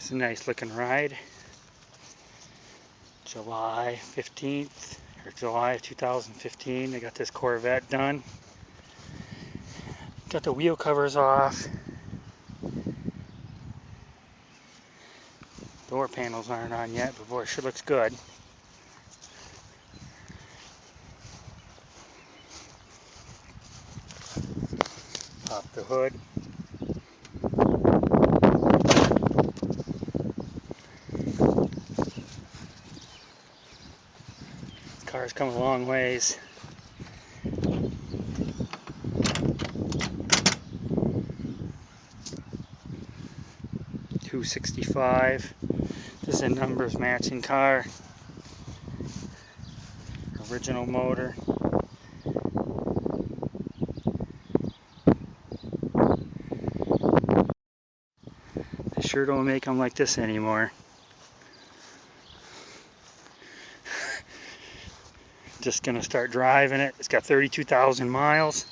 It's a nice looking ride. July 15th, or July of 2015, I got this Corvette done. Got the wheel covers off. Door panels aren't on yet, but boy, it sure looks good. Pop the hood. This car's come a long ways. $265. This is a numbers matching car. Original motor. They sure don't make them like this anymore. Just gonna start driving it. It's got 32,000 miles.